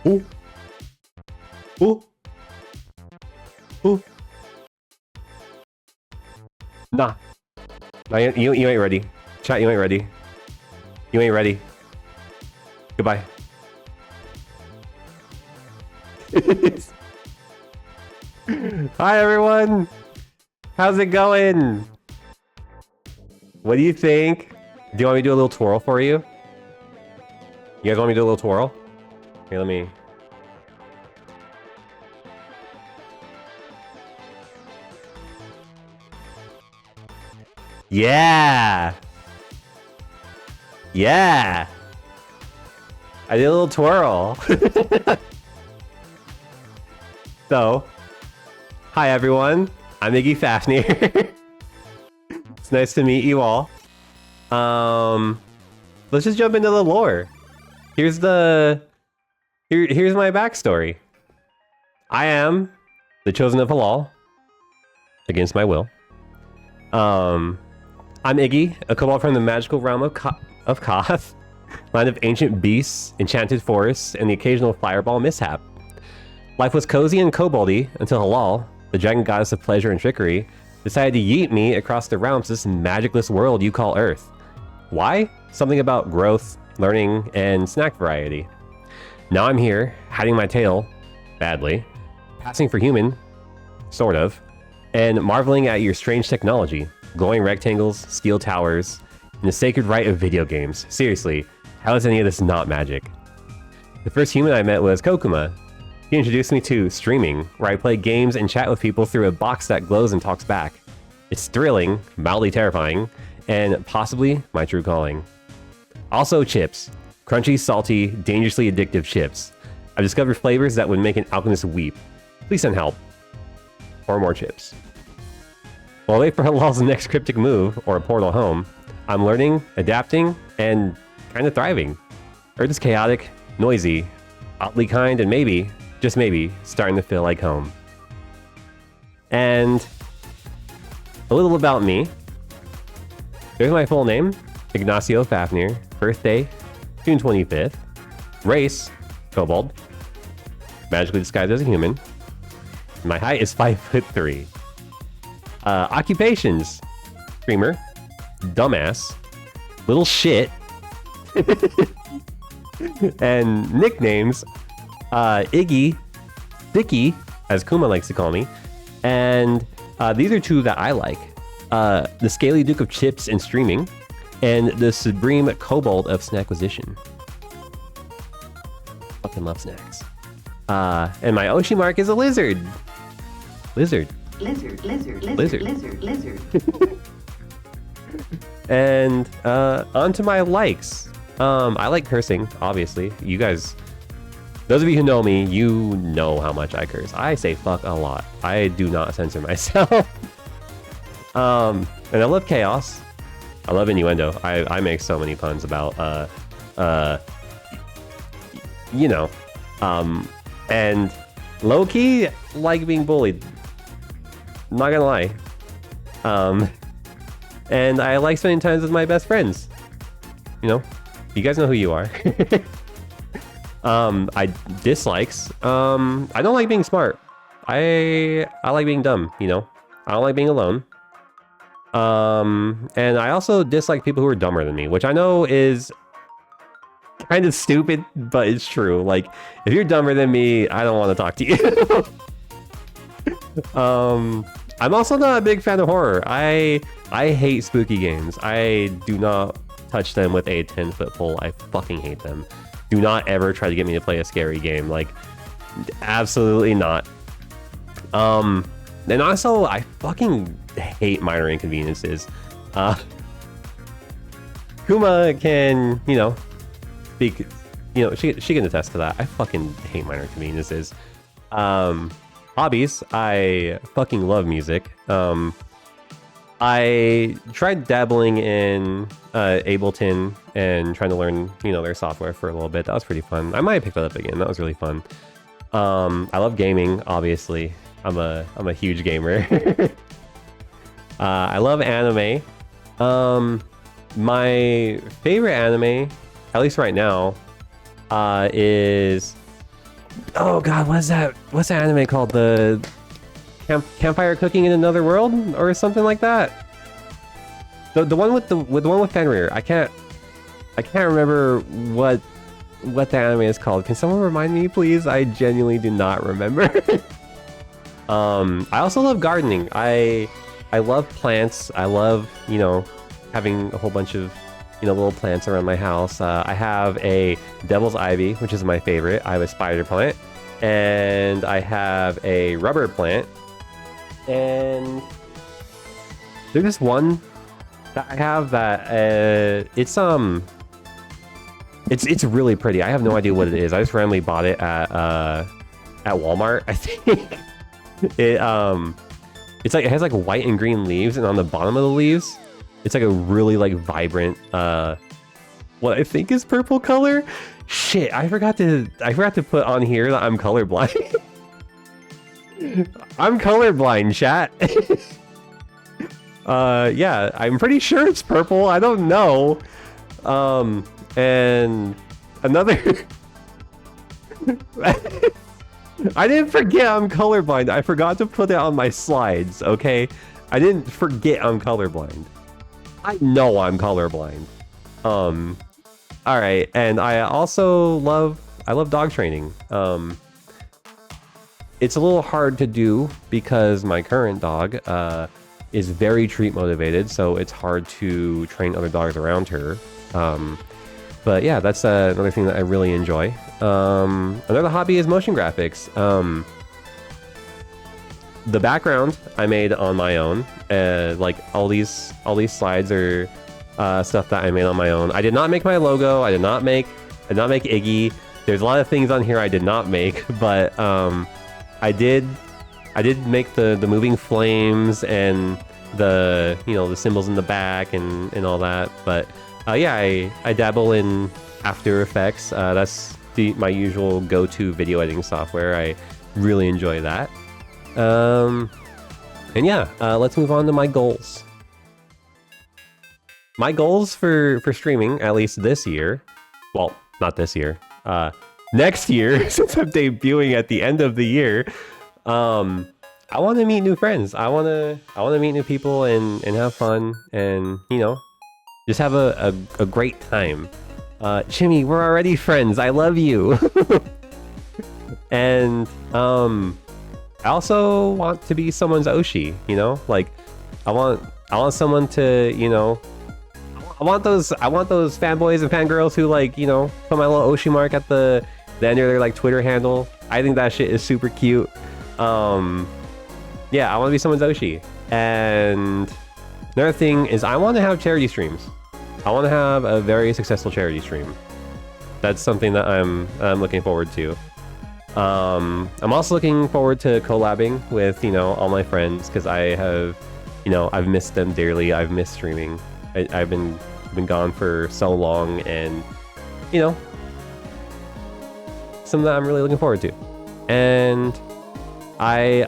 Ooh. Ooh. Ooh. Nah. Nah, you ain't ready. Chat, you ain't ready. You ain't ready. Goodbye. Hi everyone! How's it going? What do you think? Do you want me to do a little twirl for you? You guys want me to do a little twirl? Here, let me... Yeah! Yeah! I did a little twirl. So, hi everyone. I'm Iggy Fafnir. It's nice to meet you all. Let's just jump into the lore. Here's my backstory. I am the chosen of Halal, against my will. I'm Iggy, a kobold from the magical realm of Koth, land of ancient beasts, enchanted forests, and the occasional fireball mishap. Life was cozy and koboldy until Halal, the dragon goddess of pleasure and trickery, decided to yeet me across the realms to this magicless world you call Earth. Why? Something about growth, learning, and snack variety. Now I'm here, hiding my tail, badly, passing for human, sort of, and marveling at your strange technology, glowing rectangles, steel towers, and the sacred rite of video games. Seriously, how is any of this not magic? The first human I met was Kokuma. He introduced me to streaming, where I play games and chat with people through a box that glows and talks back. It's thrilling, mildly terrifying, and possibly my true calling. Also chips. Crunchy, salty, dangerously addictive chips. I've discovered flavors that would make an alchemist weep. Please send help. Or more chips. While I wait for Halal's next cryptic move, or a portal home, I'm learning, adapting, and kind of thriving. Earth is chaotic, noisy, oddly kind, and maybe, just maybe, starting to feel like home. And a little about me. There's my full name, Ignacio Fafnir. Birthday, June 25th. Race, kobold. Magically disguised as a human. My height is 5'3". Occupations, streamer, dumbass, little shit, and nicknames, Iggy, Dicky, as Kuma likes to call me, and these are two that I like. The Scaly Duke of Chips and Streaming, and the Supreme Kobold of Snackquisition. Fucking love snacks. And my Oshi mark is a lizard. Lizard. And onto my likes. I like cursing, obviously. You guys, those of you who know me, you know how much I curse. I say fuck a lot. I do not censor myself. And I love chaos. I love innuendo. I make so many puns about you know, and low-key like being bullied. Not gonna lie. And I like spending time with my best friends. You know, you guys know who you are. I dislikes. I don't like being smart. I like being dumb, you know. I don't like being alone. And I also dislike people who are dumber than me, which I know is kind of stupid, but it's true. Like, if you're dumber than me, I don't want to talk to you. I'm also not a big fan of horror. I hate spooky games. I do not touch them with a 10-foot pole. I fucking hate them. Do not ever try to get me to play a scary game. Like, absolutely not. And also, I fucking hate minor inconveniences. Kuma can, you know, speak, you know, she can attest to that. I fucking hate minor inconveniences. Hobbies, I fucking love music. I tried dabbling in Ableton and trying to learn, you know, their software for a little bit. That was pretty fun. I might have picked that up again. That was really fun. I love gaming, obviously. I'm a huge gamer. I love anime. My favorite anime at least right now, is... Oh god, what's that anime called? The Campfire Cooking in Another World? Or something like that? The one with the one with Fenrir. I can't remember what the anime is called. Can someone remind me, please? I genuinely do not remember. I also love gardening. I love plants. I love, you know, having a whole bunch of, you know, little plants around my house. I have a devil's ivy, which is my favorite. I have a spider plant, and I have a rubber plant, and there's this one that I have that it's really pretty. I have no idea what it is. I just randomly bought it at Walmart, I think. It's like, it has like white and green leaves, and on the bottom of the leaves, it's like a really like vibrant, what I think is purple color. Shit, I forgot to put on here that I'm colorblind. I'm colorblind, chat. Yeah, I'm pretty sure it's purple. I don't know. And another... I didn't forget I'm colorblind. I forgot to put it on my slides, okay? I didn't forget I'm colorblind. I know I'm colorblind. Alright, and I also love dog training. It's a little hard to do because my current dog is very treat motivated, so it's hard to train other dogs around her. But yeah, that's another thing that I really enjoy. Another hobby is motion graphics. The background I made on my own. Like all these slides are stuff that I made on my own. I did not make my logo. I did not make Iggy. There's a lot of things on here I did not make, but I did make the moving flames and the, you know, the symbols in the back and all that. But yeah, I dabble in After Effects. That's my usual go-to video editing software. I really enjoy that. And yeah, let's move on to my goals. My goals for streaming, at least this year, well, not this year, next year, since I'm debuting at the end of the year, I want to meet new friends. I want to meet new people and have fun and, you know, just have a great time. Jimmy, we're already friends. I love you. And I also want to be someone's Oshi, you know? Like I want someone to, you know, I want those fanboys and fangirls who, like, you know, put my little Oshi mark at the end of their like Twitter handle. I think that shit is super cute. Yeah, I want to be someone's Oshi. And another thing is I want to have charity streams. I want to have a very successful charity stream. That's something that I'm looking forward to. I'm also looking forward to collabing with, you know, all my friends, because I have, you know, I've missed them dearly. I've missed streaming. I've been gone for so long, and, you know, something that I'm really looking forward to. And I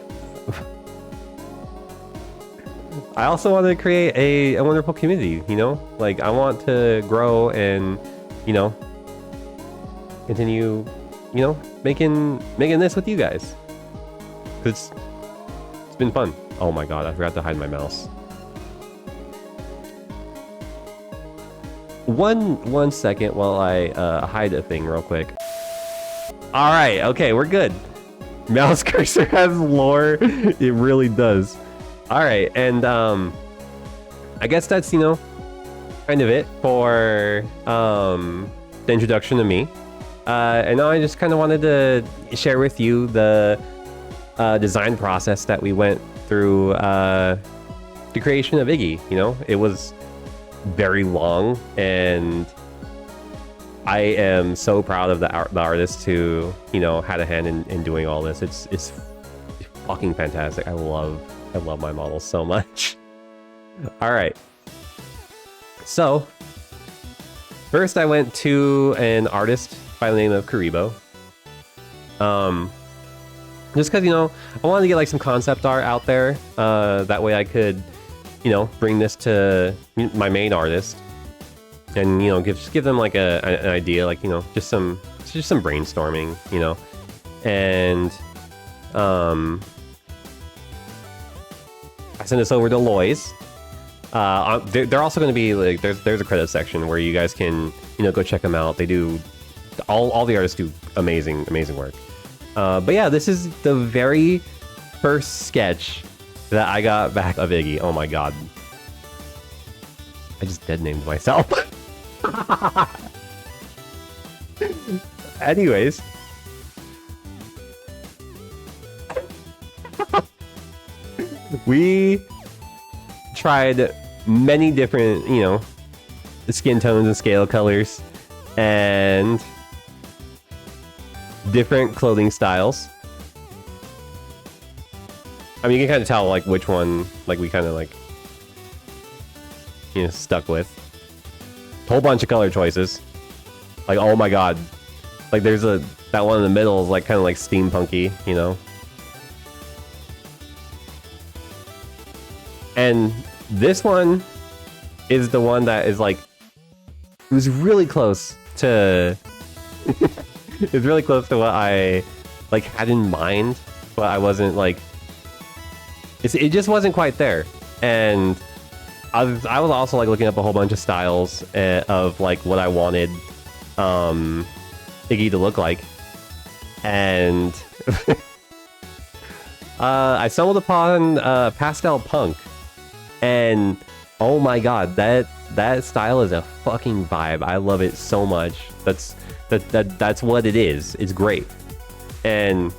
also want to create a wonderful community, you know? Like, I want to grow and, you know, continue, you know, making this with you guys. It's been fun. Oh my god, I forgot to hide my mouse. One second while I hide a thing real quick. Alright, okay, we're good. Mouse cursor has lore. It really does. Alright, and I guess that's, you know, kind of it for the introduction to me. And now I just kind of wanted to share with you the design process that we went through the creation of Iggy. You know, it was very long, and I am so proud of the artist who, you know, had a hand in doing all this. It's fucking fantastic. I love my models so much. All right. So first I went to an artist by the name of Karibo. Just because, you know, I wanted to get like some concept art out there. That way I could, you know, bring this to my main artist. and give them like an idea, like just some brainstorming, and I sent this over to Lois. They're also going to be like there's a credit section where you guys can go check them out. They do all the artists do amazing work. But yeah, this is the very first sketch that I got back of Iggy. Oh my god, I just dead named myself. Anyways. We tried many different, skin tones and scale colors and different clothing styles. I mean, you can kind of tell like which one like we kind of like stuck with. Whole bunch of color choices. Like, oh my god. Like there's that one in the middle is like kind of like steampunky, And this one is the one that is like, it was really close to, it was really close to what I like had in mind, but I wasn't like, it just wasn't quite there. And I was also like looking up a whole bunch of styles of like what I wanted Iggy to look like. And I stumbled upon Pastel Punk. And oh my god, that style is a fucking vibe. I love it so much. That's what it is. It's great. And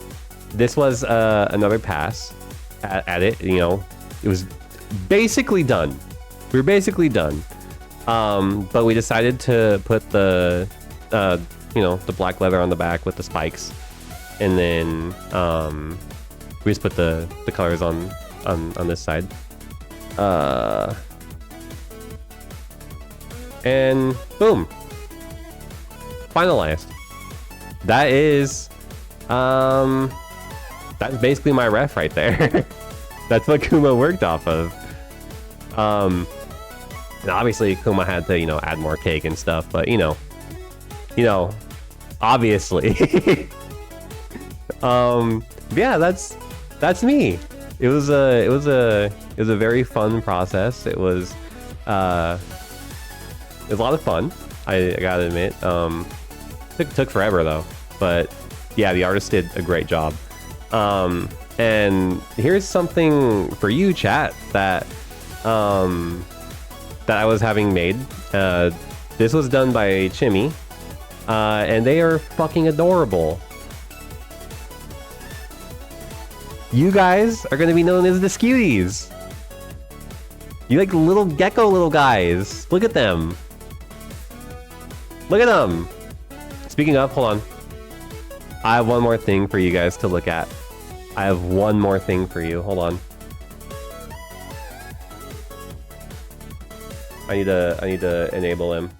this was another pass at it. It was basically done. We were basically done. But we decided to put the the black leather on the back with the spikes, and then we just put the colors on this side. And boom, finalized. That is that's basically my ref right there. That's what Kuma worked off of. And obviously Kuma had to add more cake and stuff, but obviously. Yeah, that's me. It was a very fun process. It was a lot of fun. I gotta admit. Took forever though, but yeah, the artist did a great job. And here's something for you, chat, that I was having made. This was done by Chimmy, and they are fucking adorable. You guys are gonna be known as the Scuties. You like little gecko little guys. Look at them. Look at them. Speaking of, hold on. I have one more thing for you guys to look at. I have one more thing for you. Hold on. I need to enable him.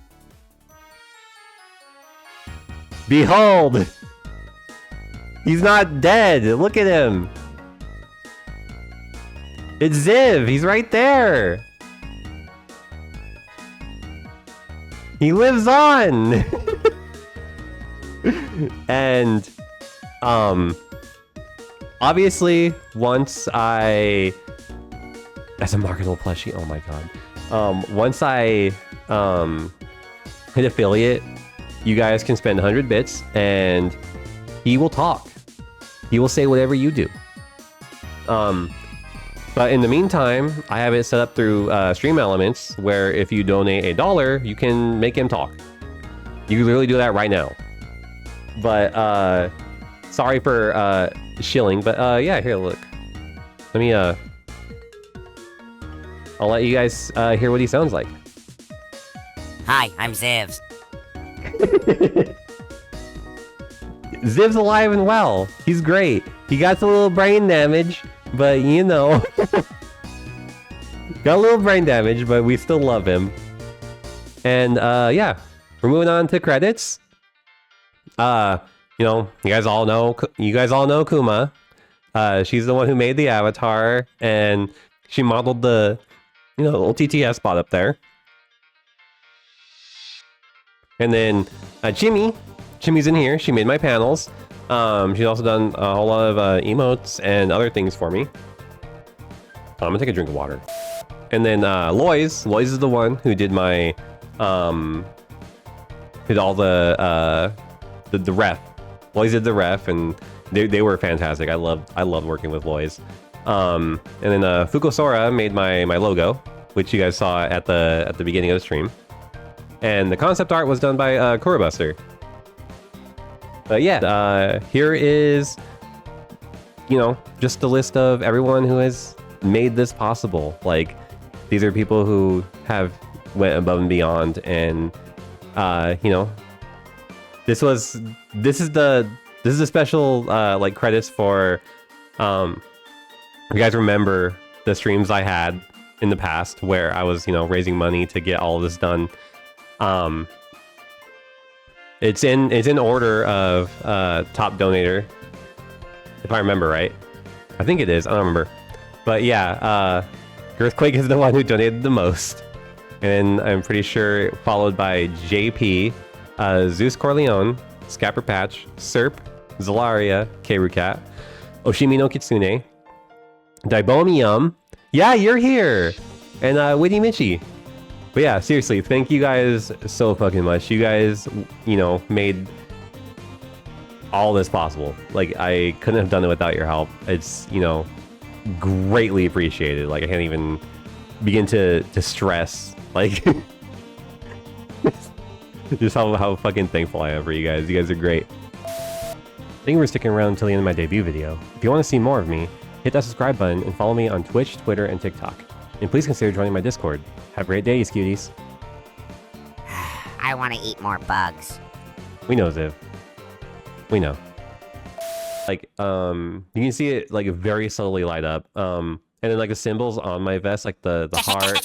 Behold! He's not dead. Look at him. It's Ziv. He's right there. He lives on. And obviously once I, that's a marketable plushie. Oh my god. Once I hit affiliate, you guys can spend 100 bits and he will talk. He will say whatever you do. But in the meantime, I have it set up through Stream Elements, where if you donate $1, you can make him talk. You can literally do that right now. But sorry for shilling, but yeah, here, look. Let me I'll let you guys hear what he sounds like. Hi, I'm Zivs. Ziv's alive and well. He's great. He got a little brain damage, but got a little brain damage, but we still love him. And yeah, we're moving on to credits. You guys all know Kuma. She's the one who made the avatar, and she modeled the little TTS spot up there. And then Jimmy's in here. She made my panels. She's also done a whole lot of emotes and other things for me. I'm gonna take a drink of water. And then Lois is the one who did my did all the ref. Lois did the ref, and they were fantastic. I loved working with Lois. And then Fukosora made my logo, which you guys saw at the beginning of the stream. And the concept art was done by Kurobuster. But yeah, here is, you know, just a list of everyone who has made this possible. Like, these are people who have went above and beyond, and you know, this is a special like credits for you guys remember the streams I had in the past where I was, you know, raising money to get all of this done. It's in order of top donator, if I remember right. I think it is. I don't remember. But yeah, Earthquake is the one who donated the most, and I'm pretty sure followed by JP, Zeus Corleone, Scapper Patch, Serp, Zalaria, Keirukat, Oshimi no Kitsune, Daibomiyum. Yeah, you're here, and Witty Michi. But yeah, seriously, thank you guys so fucking much. You guys, you know, made all this possible. Like, I couldn't have done it without your help. It's, you know, greatly appreciated. Like, I can't even begin to stress, like, just how fucking thankful I am for you guys. You guys are great. Thank you for sticking around until the end of my debut video. If you want to see more of me, hit that subscribe button and follow me on Twitch, Twitter, and TikTok. And please consider joining my Discord. Have a great day, you cuties. I want to eat more bugs. We know, Ziv. We know. Like, you can see it, like, very slowly light up. And then, like, the symbols on my vest, like the heart.